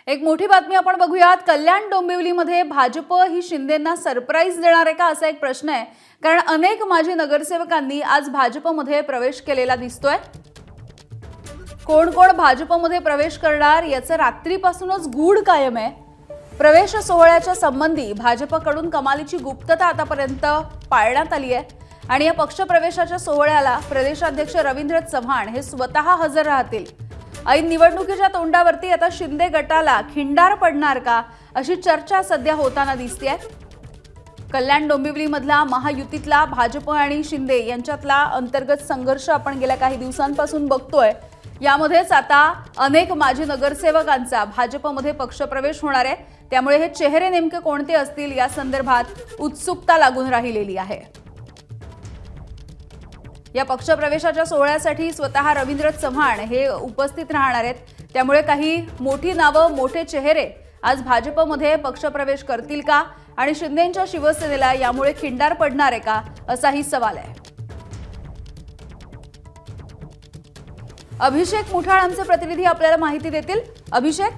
एक मोठी बातमी आपण बघूयात। कल्याण डोंबिवलीमध्ये भाजप ही शिंदेंना सरप्राईज देणार आहे का असा एक प्रश्न आहे, कारण अनेक माजी नगरसेवकांनी आज भाजपमध्ये प्रवेश केलेला दिसतोय। कोण कोण भाजपमध्ये प्रवेश करणार याचं रात्रीपासूनच गूढ कायम आहे। प्रवेश सोहळ्याच्या संबंधी भाजपकडून कमालीची गुप्तता आतापर्यंत पाळण्यात आली आहे आणि या पक्षप्रवेशाच्या सोहळ्याला प्रदेशाध्यक्ष रवींद्र चव्हाण हे स्वतः हजर राहतील। ऐन निवडणुकीच्या तोंडावरती आता शिंदे गटाला खिंडार पडणार का अशी चर्चा सध्या होताना दिसतेय। कल्याण डोंबिवलीमधला महायुतीतला भाजप आणि शिंदे यांच्यातला अंतर्गत संघर्ष आपण गेल्या काही दिवसांपासून बघतोय। यामध्येच आता अनेक माजी नगरसेवकांचा भाजपमध्ये पक्षप्रवेश होणार आहे, त्यामुळे हे चेहरे नेमके कोणते असतील या संदर्भात उत्सुकता लागून राहिलेली आहे। या पक्षप्रवेशाच्या सोहळ्यासाठी स्वतः रवींद्र चव्हाण हे उपस्थित राहणार आहेत, त्यामुळे काही मोठी नावं मोठे चेहरे आज भाजपमध्ये पक्षप्रवेश करतील का आणि शिंदेंच्या शिवसेनेला यामुळे खिंडार पडणार आहे का असाही सवाल आहे। अभिषेक मुठाळ आमचे प्रतिनिधी आपल्याला माहिती देतील। अभिषेक,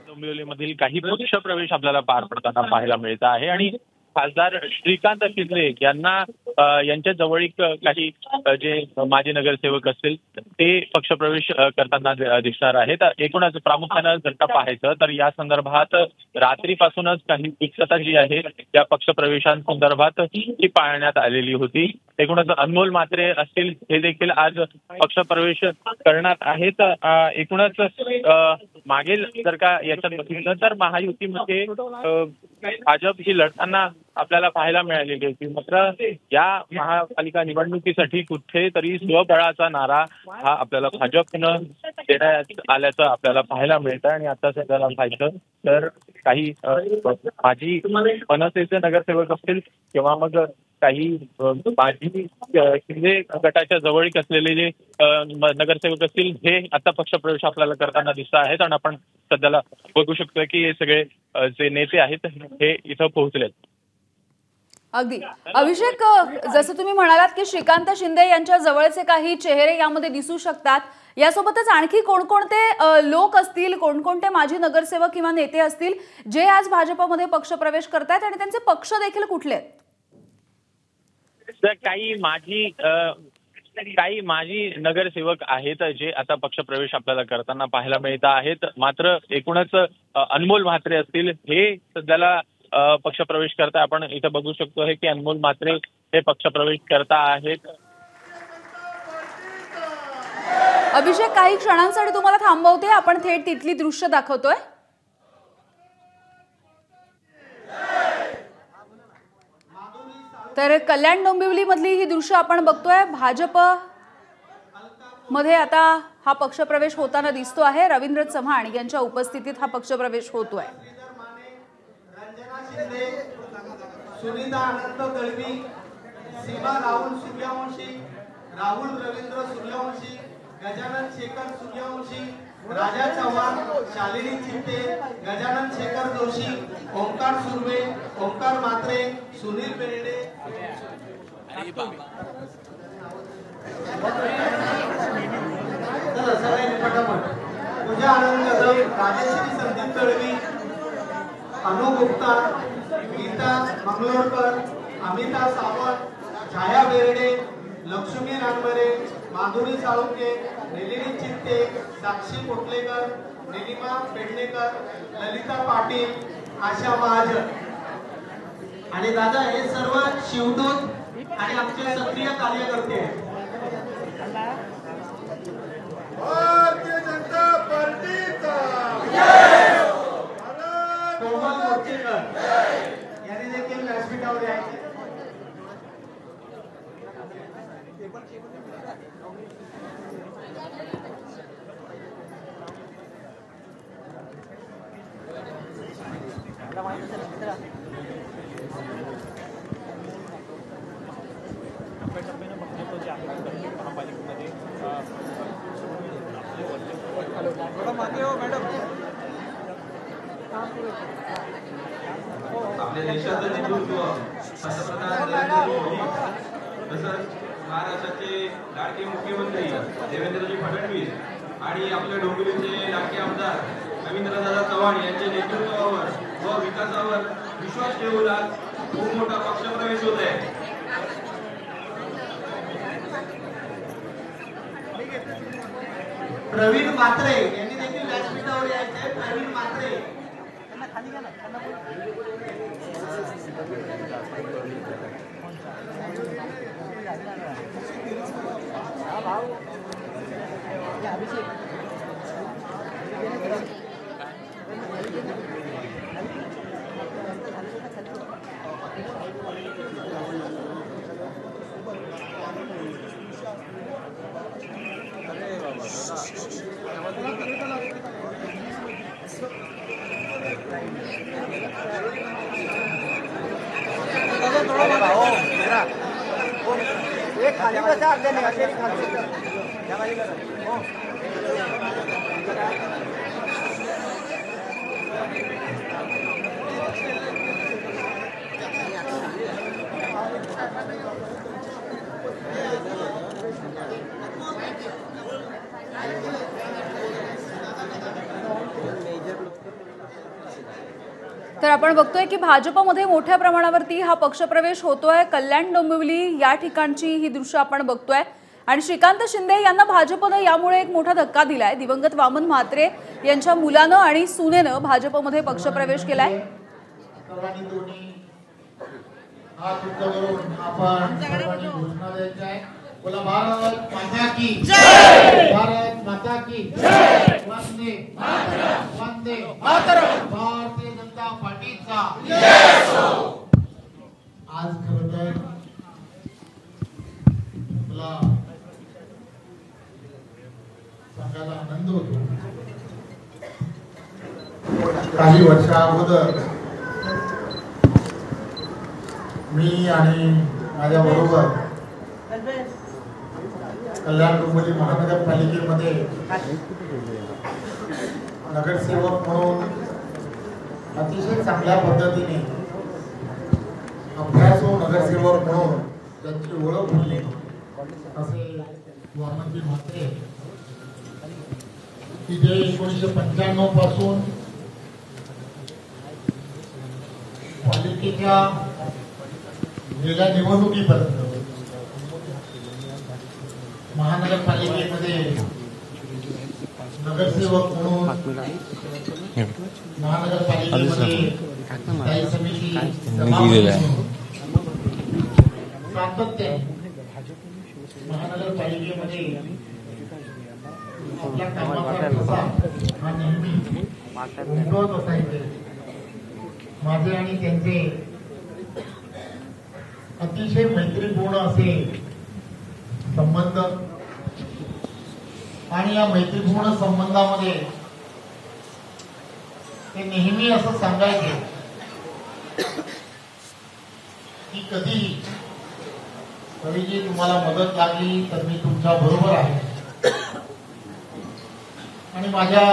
डोंबिवलीमधील काही पक्ष प्रवेश आपल्याला पार पडताना पाहायला मिळत आहे आणि खासदार श्रीकांत शिंदे यांना यांच्या जवळीक काही जे माजी नगरसेवक असतील ते पक्षप्रवेश करताना दिसणार आहेत। एकूणच प्रामुख्याने जर का पाहायचं तर या संदर्भात रात्रीपासूनच काही गुप्तता जी आहे त्या पक्षप्रवेशांसंदर्भात ती पाळण्यात आलेली होती। एकूणच अनमोल म्हात्रे असतील हे देखील आज पक्षप्रवेश करणार आहेत। एकूणच मागील जर का याच्यात बघितलं तर महायुतीमध्ये भाजप ही लढताना आपल्याला पाहायला मिळालेली होती, मात्र या महापालिका निवडणुकीसाठी कुठेतरी स्वबळाचा नारा हा आपल्याला भाजपनं देण्यात आल्याचं आपल्याला पाहायला मिळतं। आणि आता सध्याला पाहायचं तर काही माजी मनसेचे नगरसेवक असतील किंवा मग काही माजी शिंदे गटाच्या जवळीक असलेले जे नगरसेवक असतील हे आता पक्षप्रवेश आपल्याला करताना दिसत आहेत आणि आपण सध्याला बघू शकतो की हे सगळे जे नेते आहेत हे इथं पोहोचलेत। अगदी अभिषेक, जसं तुम्ही म्हणालात की श्रीकांत शिंदे यांच्या जवळचे काही चेहरे यामध्ये दिसू शकतात, यासोबतच आणखी कोणकोणते लोक असतील, कोणकोणते माजी नगरसेवक किंवा नेते असतील जे आज भाजपमध्ये पक्षप्रवेश करतायत आणि त्यांचे पक्ष देखील कुठले आहेत? काही माजी नगरसेवक आहेत जे आता पक्षप्रवेश आपल्याला करताना पाहायला मिळत आहेत, मात्र एकूणच अनमोल म्हात्रे असतील हे सध्याला पक्षप्रवेश करता आपण इथं बघू शकतो की अनमोल म्हात्रे हे पक्षप्रवेश करता आहेत। अभिषेक, काही क्षणांसाठी तुम्हाला थांबवते, आपण थेट तिथली दृश्य दाखवतोय। तर कल्याण डोंबिवली मधली ही दृश्य आपण बघतोय। भाजप मध्ये आता हा पक्षप्रवेश होताना दिसतो आहे। रवींद्र चव्हाण यांच्या उपस्थितीत हा पक्षप्रवेश होतोय। सुनीता अनंत दळवी, सीमा राहुल सूर्यवंशी, राहुल रवींद्र सूर्यवंशी, गजानन शेखर सूर्यवंशी, राजा चव्हाण, शालिनी चित्ते, गजानन शेखर जोशी, ओंकार सुर्वे, ओंकार म्हात्रे, सुनील बेर्डे, पूजा आनंद कदम, राजश्री संदीप दळवी, अनु गुप्ता, गीता मंगलोरकर, अमिता सावंत, छाया बेर्डे, लक्ष्मी रानबरे, माधुरी साळुंके, निलिनी चित्ते, साक्षी पोटलेकर, निलिमा पेडणेकर, ललिता पाटील, आशा महाजन आणि दादा हे सर्व शिवदूत आणि आमचे सक्रिय कार्यकर्ते आहेत। भारतीय जनता पार्टीचा कोमल मोर्चेकर यांनी देखील व्यासपीठावर यायचे। आपल्या देशाचं नेतृत्व पंतप्रधान नरेंद्र मोदी तसंच महाराष्ट्राचे लाडके मुख्यमंत्री देवेंद्रजी फडणवीस आणि आपल्या डोंबिवलीचे लाडके आमदार रवींद्रदादा चव्हाण यांच्या नेतृत्वावर व विकासावर विश्वास ठेवून आज खूप मोठा पक्षप्रवेश होत आहे. प्रवीण म्हात्रे यांनी देखील व्यासपीठावर यायचे आहे. प्रवीण म्हात्रे तर आपण बघतोय की भाजपमध्ये मोठ्या प्रमाणावरती हा पक्षप्रवेश होतोय. कल्याण डोंबिवली या ठिकाणची ही दृश्य आपण बघतोय आणि श्रीकांत शिंदे यांना भाजपनं यामुळे एक मोठा धक्का दिलाय. दिवंगत वामन म्हात्रे यांच्या मुलानं आणि सुनेनं भाजपमध्ये पक्षप्रवेश केलाय. बोला भारत माता की जय. भारत माता की जय. वंदे मातरम. वंदे मातरम. भारतीय जनता पार्टीचा आज खरं तर मला सांगायला आनंद होतो. काही वर्षा अगोदर मी आणि माझ्या बरोबर कल्याण डोंबिवली महानगरपालिकेमध्ये नगरसेवक म्हणून अतिशय चांगल्या पद्धतीने अभ्यासू नगरसेवक म्हणून त्यांची ओळख होती असे वामनजी म्हात्रे की जे 1995 पासून पालिकेच्या गेल्या निवडणुकीपर्यंत महानगरपालिकेमध्ये नगरसेवक म्हणून महानगरपालिकेमध्ये स्थायी समिती सातत्याने महानगरपालिकेमध्ये आपल्या कामाचा ठसा हा नेहमी उमटवत असायचे. माझे आणि त्यांचे अतिशय मैत्रीपूर्ण असे संबंध आणि या मैत्रीपूर्ण संबंधामध्ये ते नेहमी असं सांगायचे की कधी कधीही तुम्हाला मदत लागली तर मी तुमच्या बरोबर आहे. आणि माझ्या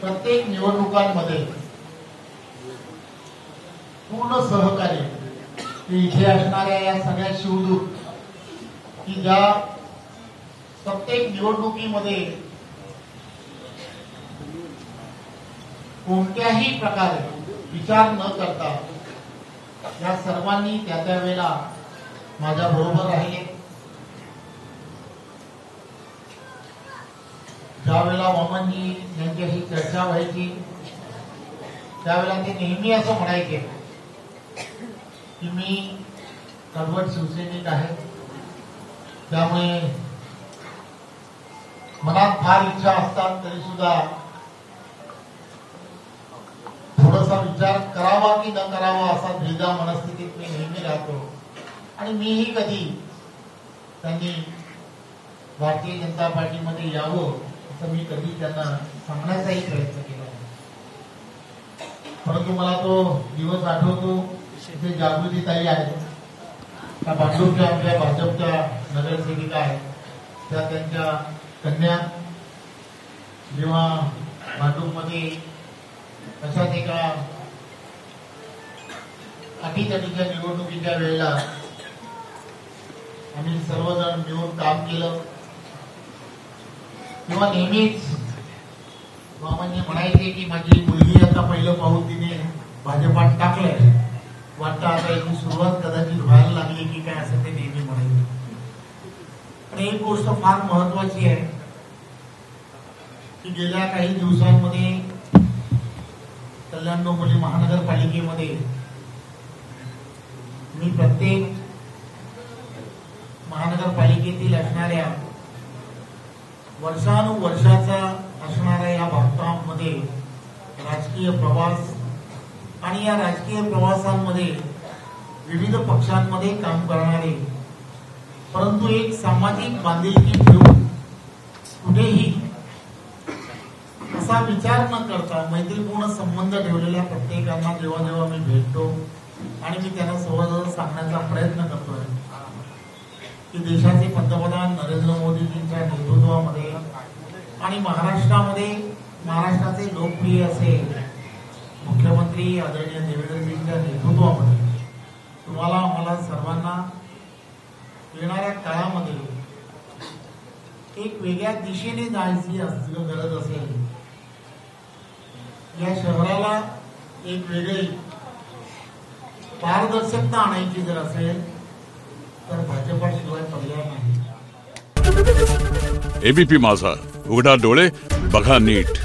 प्रत्येक निवडणुकांमध्ये पूर्ण सहकार्य इथे असणाऱ्या या सगळ्या शिवदूत की ज्या प्रत्येक निवडणुकीमध्ये कोणत्याही प्रकारे विचार न करता या सर्वांनी त्या त्या वेळेला माझ्या बरोबर राहिले. ज्या वेळेला वामनजी यांच्याशी चर्चा व्हायची त्यावेळेला ते नेहमी असं म्हणायचे की मी कडवट शिवसैनिक आहे, त्यामुळे मनात फार इच्छा असतात तरी सुद्धा थोडासा विचार करावा की न करावा असा द्विधा मनस्थितीत मी नेहमी राहतो. आणि मीही कधी त्यांनी भारतीय जनता पार्टीमध्ये यावं असं मी कधी त्यांना सांगण्याचाही प्रयत्न केला नाही. परंतु मला तो दिवस आठवतो तिथे जागृती ताई आहे, त्या भांडूपच्या आमच्या भाजपच्या नगरसेविका आहेत, त्या त्यांच्या कन्या जेव्हा भांडूपमध्ये अशाच एका अटीतटीच्या निवडणुकीच्या वेळेला आम्ही सर्वजण मिळून काम केलं तेव्हा नेहमीच मामांनी म्हणायचे की माझी मुलगी आता पहिलं पाऊल तिने भाजपात टाकलंय, वाटतं आता याची सुरुवात कदाचित व्हायला लागली की काय, असं ते नेहमी म्हणायचे. पण एक गोष्ट फार महत्वाची आहे की गेल्या काही दिवसांमध्ये कल्याण डोंबिवली महानगरपालिकेमध्ये मी प्रत्येक महानगरपालिकेतील असणाऱ्या वर्षानुवर्षाचा असणाऱ्या या भागामध्ये राजकीय प्रवास आणि या राजकीय प्रवासांमध्ये विविध पक्षांमध्ये काम करणारे, परंतु एक सामाजिक बांधिलकी ठेवून कुठेही असा विचार न करता मैत्रीपूर्ण संबंध ठेवलेल्या प्रत्येकांना जेव्हा जेव्हा मी भेटतो आणि मी त्यांना सहज सांगण्याचा प्रयत्न करतोय की देशाचे पंतप्रधान नरेंद्र मोदीजींच्या नेतृत्वामध्ये आणि महाराष्ट्राचे लोकप्रिय असे मुख्यमंत्री आदरणीय देवेंद्रजींच्या नेतृत्वामध्ये तुम्हाला आम्हाला सर्वांना येणाऱ्या काळामध्ये एक वेगळ्या दिशेने जायची गरज असेल, या शहराला एक वेगळी पारदर्शकता आणायची जर असेल तर भाजपाशिवाय पर्याय नाही. एबीपी माझा, उघडा डोळे बघा नीट.